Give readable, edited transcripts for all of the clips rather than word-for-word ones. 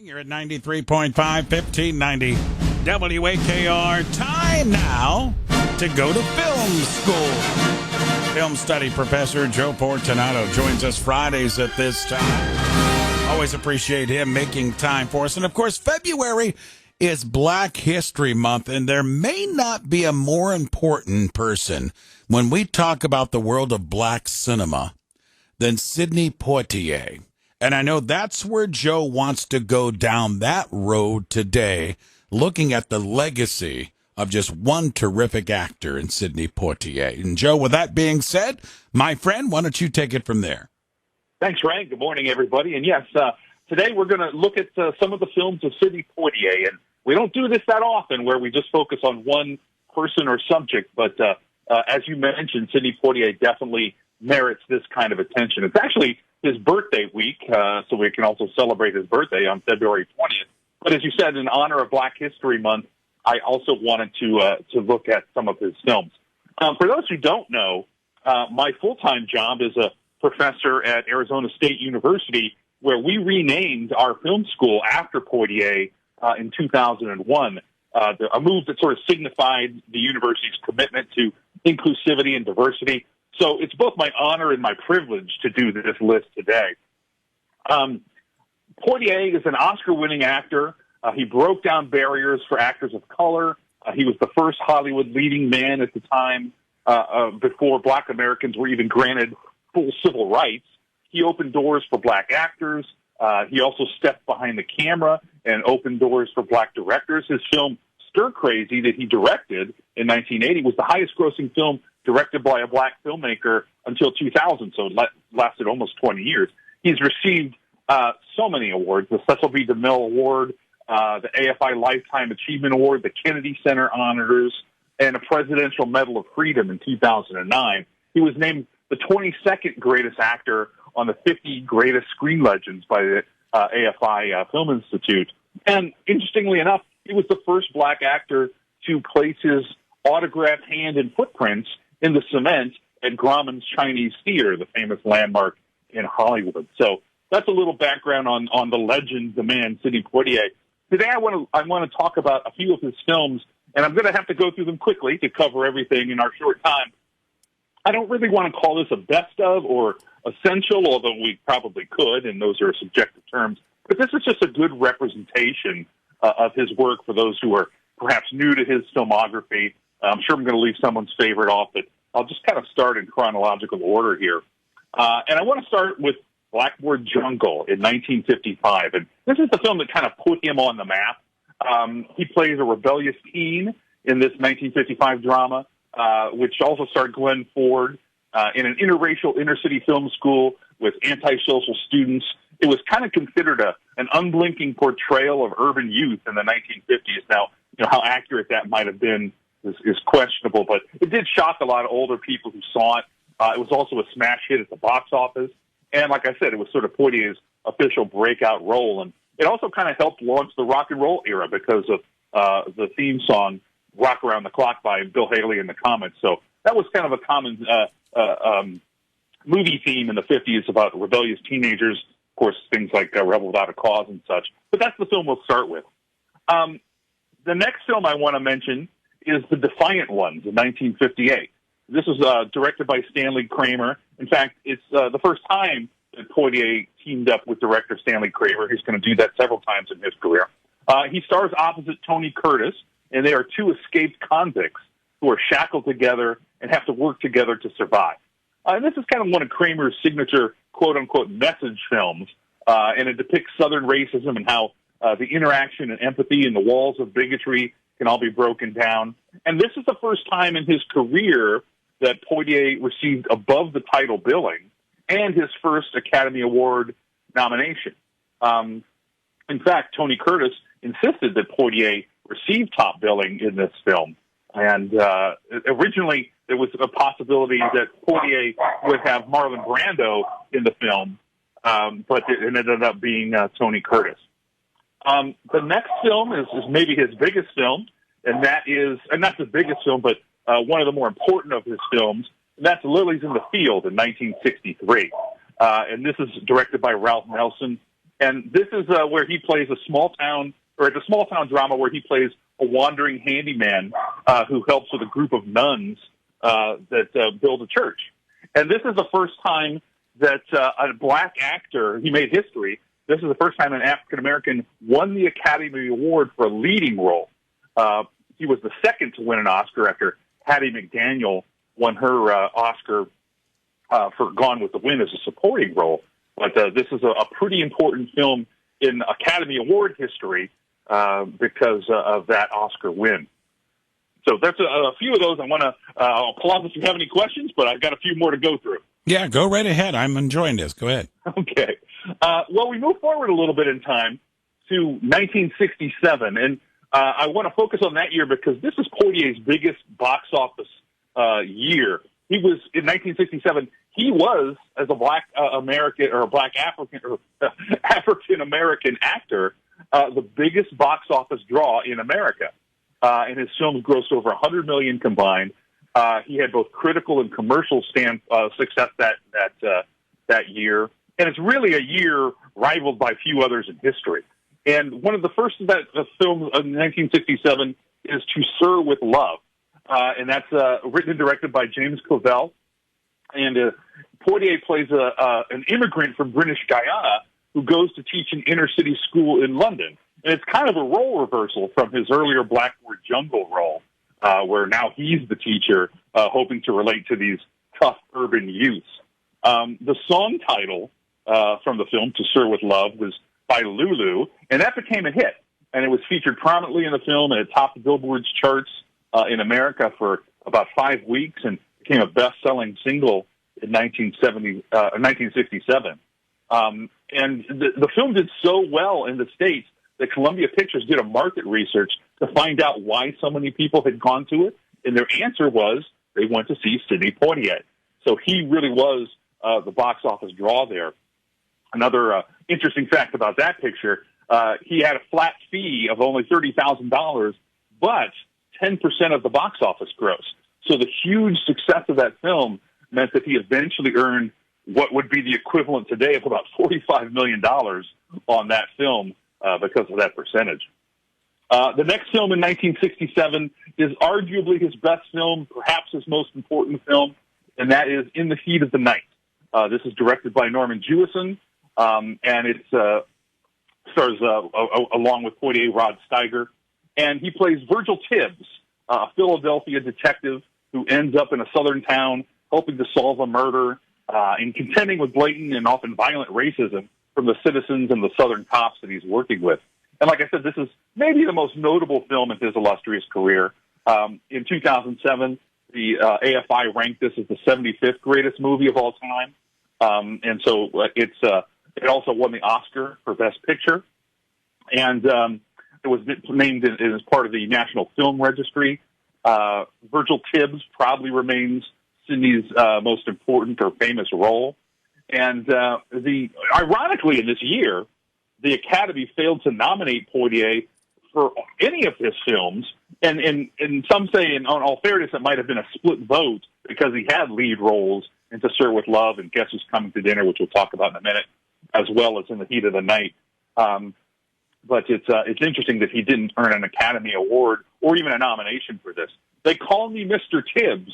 You're at 93.5, 1590 WAKR. Time now to go to film school. Film study professor Joe Fortunato joins us Fridays at this time. Always appreciate him making time for us. And, of course, February is Black History Month, and there may not be a more important person when we talk about the world of black cinema than Sidney Poitier. And I know that's where Joe wants to go down that road today, looking at the legacy of just one terrific actor in Sidney Poitier. And Joe, with that being said, my friend, why don't you take it from there? Thanks, Ray. Good morning, everybody. And yes, today we're going to look at some of the films of Sidney Poitier. And we don't do this that often where we just focus on one person or subject. But as you mentioned, Sidney Poitier definitely merits this kind of attention. It's actually his birthday week, so we can also celebrate his birthday on February 20th. But as you said, in honor of Black History Month, I also wanted to look at some of his films. For those who don't know, my full-time job is a professor at Arizona State University, where we renamed our film school after Poitier in 2001, a move that sort of signified the university's commitment to inclusivity and diversity. So it's both my honor and my privilege to do this list today. Poitier is an Oscar-winning actor. He broke down barriers for actors of color. He was the first Hollywood leading man at the time before black Americans were even granted full civil rights. He opened doors for black actors. He also stepped behind the camera and opened doors for black directors. His film Stir Crazy that he directed in 1980 was the highest-grossing film directed by a black filmmaker until 2000, so it lasted almost 20 years. He's received so many awards, the Cecil B. DeMille Award, the AFI Lifetime Achievement Award, the Kennedy Center Honors, and a Presidential Medal of Freedom in 2009. He was named the 22nd greatest actor on the 50 greatest screen legends by the AFI Film Institute. And interestingly enough, he was the first black actor to place his autographed hand and footprints in the cement at Grauman's Chinese Theater, the famous landmark in Hollywood. So that's a little background on the legend, the man, Sidney Poitier. Today I want to talk about a few of his films, and I'm going to have to go through them quickly to cover everything in our short time. I don't really want to call this a best of or essential, although we probably could, and those are subjective terms. But this is just a good representation of his work for those who are perhaps new to his filmography. I'm sure I'm going to leave someone's favorite off, but I'll just kind of start in chronological order here. And I want to start with Blackboard Jungle in 1955. And this is the film that kind of put him on the map. He plays a rebellious teen in this 1955 drama, which also starred Glenn Ford in an interracial inner-city film school with antisocial students. It was kind of considered an unblinking portrayal of urban youth in the 1950s. Now, you know, how accurate that might have been is questionable, but it did shock a lot of older people who saw it. It was also a smash hit at the box office. And like I said, it was sort of Poitier's official breakout role. And it also kind of helped launch the rock and roll era because of the theme song, Rock Around the Clock by Bill Haley and the Comets. So that was kind of a common movie theme in the 50s about rebellious teenagers. Of course, things like Rebel Without a Cause and such. But that's the film we'll start with. The next film I want to mention is The Defiant Ones in 1958. This was directed by Stanley Kramer. In fact, it's the first time that Poitier teamed up with director Stanley Kramer. He's going to do that several times in his career. He stars opposite Tony Curtis, and they are two escaped convicts who are shackled together and have to work together to survive. And this is kind of one of Kramer's signature quote-unquote message films, and it depicts Southern racism and how the interaction and empathy and the walls of bigotry can all be broken down. And this is the first time in his career that Poitier received above the title billing and his first Academy Award nomination. In fact, Tony Curtis insisted that Poitier receive top billing in this film. And originally, there was a possibility that Poitier would have Marlon Brando in the film, but it ended up being Tony Curtis. The next film is maybe his biggest film, and that is, and not the biggest film, but one of the more important of his films, and that's Lilies in the Field in 1963. And this is directed by Ralph Nelson. And this is where he plays it's a small town drama where he plays a wandering handyman who helps with a group of nuns that build a church. And this is the first time that a black actor, he made history. This is the first time an African-American won the Academy Award for a leading role. He was the second to win an Oscar after Hattie McDaniel won her Oscar for Gone with the Wind as a supporting role. But this is a pretty important film in Academy Award history because of that Oscar win. So that's a few of those. I'll pause if you have any questions, but I've got a few more to go through. Yeah, go right ahead. I'm enjoying this. Go ahead. Okay. Well, we move forward a little bit in time to 1967, and I want to focus on that year because this is Poitier's biggest box office year. He was, in 1967, he was, as a black American or a black African-American actor, the biggest box office draw in America. And his films grossed over $100 million combined. He had both critical and commercial success that year. And it's really a year rivaled by few others in history. And one of the first of the films in 1967 is To Sir with Love. And that's written and directed by James Clavell. And Poitier plays an immigrant from British Guyana who goes to teach an inner-city school in London. And it's kind of a role reversal from his earlier Blackboard Jungle role, where now he's the teacher, hoping to relate to these tough urban youths. The song title from the film, To Sir with Love, was by Lulu, and that became a hit. And it was featured prominently in the film, and it topped the Billboard's charts in America for about 5 weeks and became a best-selling single in 1967. And the film did so well in the States that Columbia Pictures did a market research to find out why so many people had gone to it. And their answer was they went to see Sidney Poitier. So he really was the box office draw there. Another interesting fact about that picture, he had a flat fee of only $30,000, but 10% of the box office gross. So the huge success of that film meant that he eventually earned what would be the equivalent today of about $45 million on that film because of that percentage. The next film in 1967 is arguably his best film, perhaps his most important film, and that is In the Heat of the Night. This is directed by Norman Jewison, and it stars along with Poitier, Rod Steiger, and he plays Virgil Tibbs, a Philadelphia detective who ends up in a southern town hoping to solve a murder and contending with blatant and often violent racism from the citizens and the southern cops that he's working with. And like I said, this is maybe the most notable film in his illustrious career. In 2007, the AFI ranked this as the 75th greatest movie of all time. And so it also won the Oscar for Best Picture. And it was named as part of the National Film Registry. Virgil Tibbs probably remains Sidney's most important or famous role. And ironically, in this year, the Academy failed to nominate Poitier for any of his films. And some say, in all fairness, it might have been a split vote because he had lead roles in To Sir with Love and Guess Who's Coming to Dinner, which we'll talk about in a minute, as well as In the Heat of the Night. But it's interesting that he didn't earn an Academy Award or even a nomination for this. They call me Mr. Tibbs.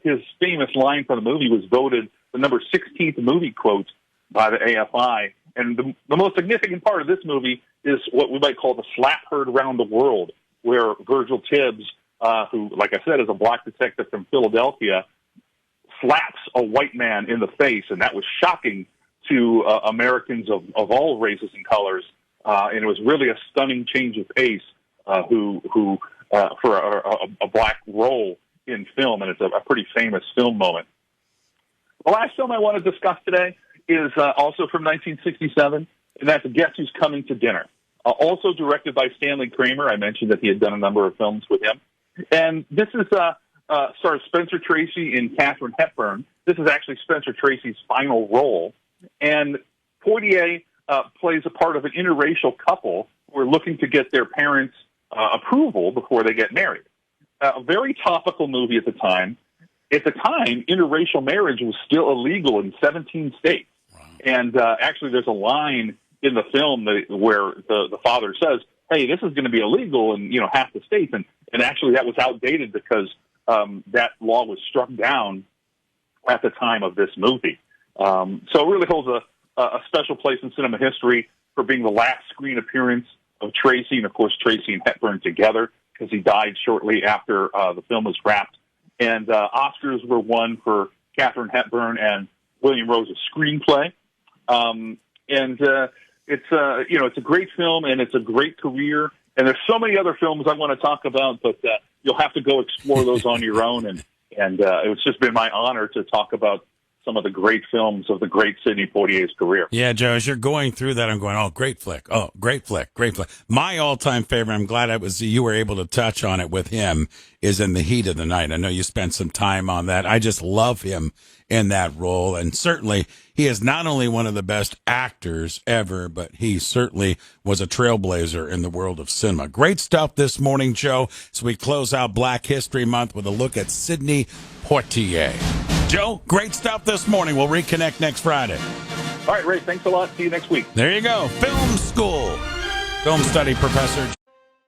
His famous line from the movie was voted the number 16th movie quote by the AFI. And the most significant part of this movie is what we might call the slap heard around the world, where Virgil Tibbs, who, like I said, is a black detective from Philadelphia, slaps a white man in the face. And that was shocking to Americans of all races and colors. And it was really a stunning change of pace for a black role in film, and it's a pretty famous film moment. The last film I want to discuss today is also from 1967, and that's Guess Who's Coming to Dinner. Also directed by Stanley Kramer. I mentioned that he had done a number of films with him. And this is stars Spencer Tracy and Katharine Hepburn. This is actually Spencer Tracy's final role. And Poitier plays a part of an interracial couple who are looking to get their parents' approval before they get married. A very topical movie at the time. At the time, interracial marriage was still illegal in 17 states. Wow. And actually, there's a line in the film where the father says, "Hey, this is going to be illegal in half the states," and actually that was outdated because that law was struck down at the time of this movie. So it really holds a special place in cinema history for being the last screen appearance of Tracy, and of course Tracy and Hepburn together, because he died shortly after the film was wrapped. And Oscars were won for Katharine Hepburn and William Rose's screenplay. It's a great film, and it's a great career. And there's so many other films I want to talk about, but you'll have to go explore those on your own. And it's just been my honor to talk about some of the great films of the great Sidney Poitier's career. Yeah, Joe, as you're going through that, I'm going, oh, great flick. Oh, great flick, great flick. My all-time favorite, I'm glad you were able to touch on it with him, is In the Heat of the Night. I know you spent some time on that. I just love him in that role. And certainly he is not only one of the best actors ever, but he certainly was a trailblazer in the world of cinema. Great stuff this morning, Joe. So we close out Black History Month with a look at Sidney Poitier. Joe, great stuff this morning. We'll reconnect next Friday. All right, Ray, thanks a lot. See you next week. There you go. Film School. Film study professor